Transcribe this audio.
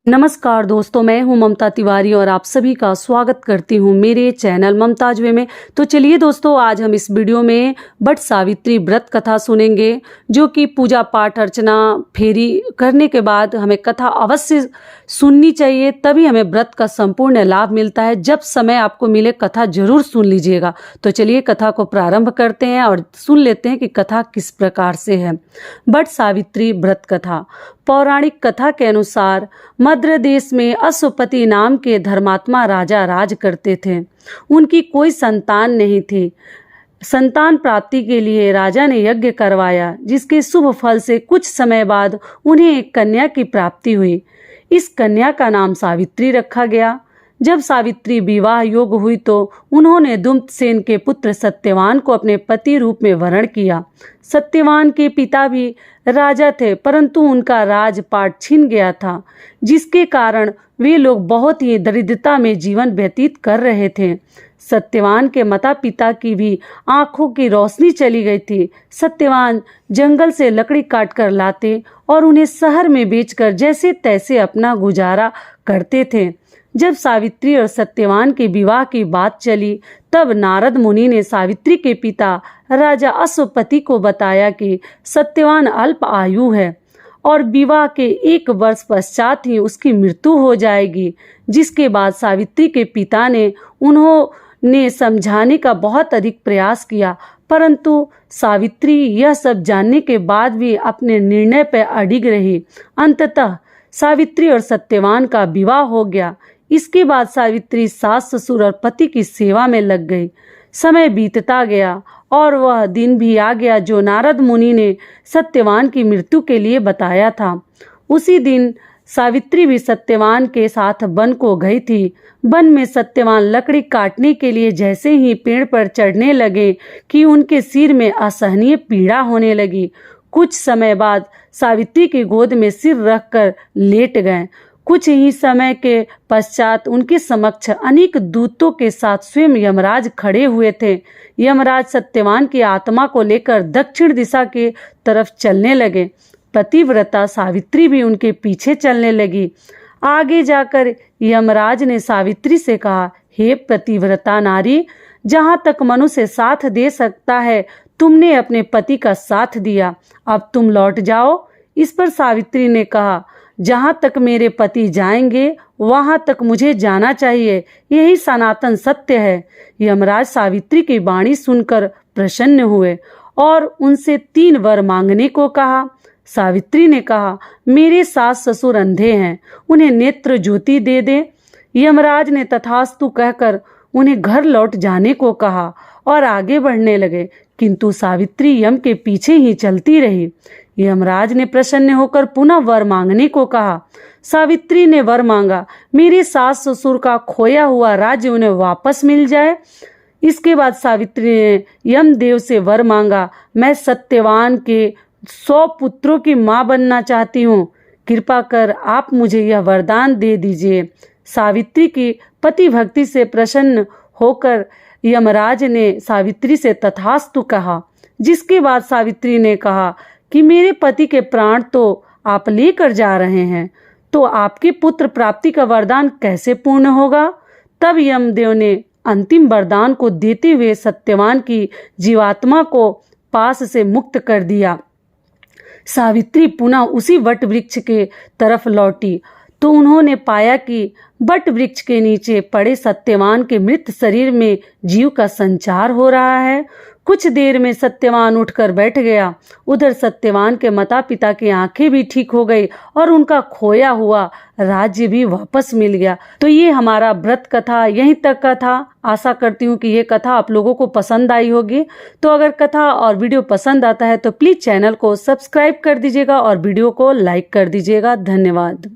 नमस्कार दोस्तों, मैं हूं ममता तिवारी और आप सभी का स्वागत करती हूं मेरे चैनल ममताज वे में। तो चलिए दोस्तों, आज हम इस वीडियो में बट सावित्री व्रत कथा सुनेंगे, जो कि पूजा पाठ अर्चना फेरी करने के बाद हमें कथा अवश्य सुननी चाहिए, तभी हमें व्रत का संपूर्ण लाभ मिलता है। जब समय आपको मिले कथा जरूर सुन लीजिएगा। तो चलिए कथा को प्रारंभ करते हैं और सुन लेते हैं कि कथा किस प्रकार से है। बट सावित्री व्रत कथा। पौराणिक कथा के अनुसार मद्र देश में अश्वपति नाम के धर्मात्मा राजा राज करते थे। उनकी कोई संतान नहीं थी। संतान प्राप्ति के लिए राजा ने यज्ञ करवाया, जिसके शुभ फल से कुछ समय बाद उन्हें एक कन्या की प्राप्ति हुई। इस कन्या का नाम सावित्री रखा गया। जब सावित्री विवाह योग्य हुई तो उन्होंने दुम्तसेन के पुत्र सत्यवान को अपने पति रूप में वरण किया। सत्यवान के पिता भी राजा थे, परंतु उनका राजपाट छिन गया था, जिसके कारण वे लोग बहुत ही दरिद्रता में जीवन व्यतीत कर रहे थे। सत्यवान के माता पिता की भी आंखों की रोशनी चली गई थी। सत्यवान जंगल से लकड़ी काटकर लाते और उन्हें शहर में बेचकर जैसे तैसे अपना गुजारा करते थे। जब सावित्री और सत्यवान के विवाह की बात चली, तब नारद मुनि ने सावित्री के पिता राजा अश्वपति को बताया कि सत्यवान अल्प आयु है और विवाह के 1 वर्ष पश्चात ही उसकी मृत्यु हो जाएगी। जिसके बाद सावित्री के पिता ने उन्होंने समझाने का बहुत अधिक प्रयास किया, परंतु सावित्री यह सब जानने के बाद भी अपने निर्णय पर अडिग रही। अंततः सावित्री और सत्यवान का विवाह हो गया। इसके बाद सावित्री सास ससुर और पति की सेवा में लग गई। समय बीतता गया और वह दिन भी आ गया जो नारद मुनि ने सत्यवान की मृत्यु के लिए बताया था। उसी दिन सावित्री भी सत्यवान के साथ वन को गई थी। वन में सत्यवान लकड़ी काटने के लिए जैसे ही पेड़ पर चढ़ने लगे कि उनके सिर में असहनीय पीड़ा होने लगी। कुछ समय बाद सावित्री की गोद में सिर रखकर लेट गए। कुछ ही समय के पश्चात उनके समक्ष अनेक दूतों के साथ स्वयं यमराज खड़े हुए थे। यमराज सत्यवान की आत्मा को लेकर दक्षिण दिशा के तरफ चलने लगे। पतिव्रता सावित्री भी उनके पीछे चलने लगी। आगे जाकर यमराज ने सावित्री से कहा, हे पतिव्रता नारी, जहाँ तक मनुष्य साथ दे सकता है तुमने अपने पति का साथ दिया, अब तुम लौट जाओ। इस पर सावित्री ने कहा, जहाँ तक मेरे पति जाएंगे वहाँ तक मुझे जाना चाहिए, यही सनातन सत्य है। यमराज सावित्री की वाणी सुनकर प्रसन्न हुए और उनसे 3 वर मांगने को कहा। सावित्री ने कहा, मेरे सास ससुर अंधे हैं, उन्हें नेत्र ज्योति दे दे। यमराज ने तथास्तु कहकर उन्हें घर लौट जाने को कहा और आगे बढ़ने लगे, किंतु सावित्री यम के पीछे ही चलती रही। यमराज ने प्रसन्न होकर पुनः वर मांगने को कहा। सावित्री ने वर मांगा, मेरे सास ससुर का खोया हुआ राज्य उन्हें वापस मिल जाए। इसके बाद सावित्री ने यमदेव से वर मांगा, मैं सत्यवान के 100 पुत्रों की माँ बनना चाहती हूँ, कृपा कर आप मुझे यह वरदान दे दीजिए। सावित्री की पति भक्ति से प्रसन्न होकर यमराज ने सावित्री से तथास्तु कहा। जिसके बाद सावित्री ने कहा कि मेरे पति के प्राण तो आप लेकर जा रहे हैं, तो आपके पुत्र प्राप्ति का वरदान कैसे पूर्ण होगा। तब यमदेव ने अंतिम वरदान को देते हुए सत्यवान की जीवात्मा को पास से मुक्त कर दिया। सावित्री पुनः उसी वट वृक्ष के तरफ लौटी तो उन्होंने पाया कि वट वृक्ष के नीचे पड़े सत्यवान के मृत शरीर में जीव का संचार हो रहा है। कुछ देर में सत्यवान उठकर बैठ गया। उधर सत्यवान के माता पिता की आंखें भी ठीक हो गई और उनका खोया हुआ राज्य भी वापस मिल गया। तो ये हमारा व्रत कथा यहीं तक का था। आशा करती हूँ कि ये कथा आप लोगों को पसंद आई होगी। तो अगर कथा और वीडियो पसंद आता है तो प्लीज चैनल को सब्सक्राइब कर दीजिएगा और वीडियो को लाइक कर दीजिएगा। धन्यवाद।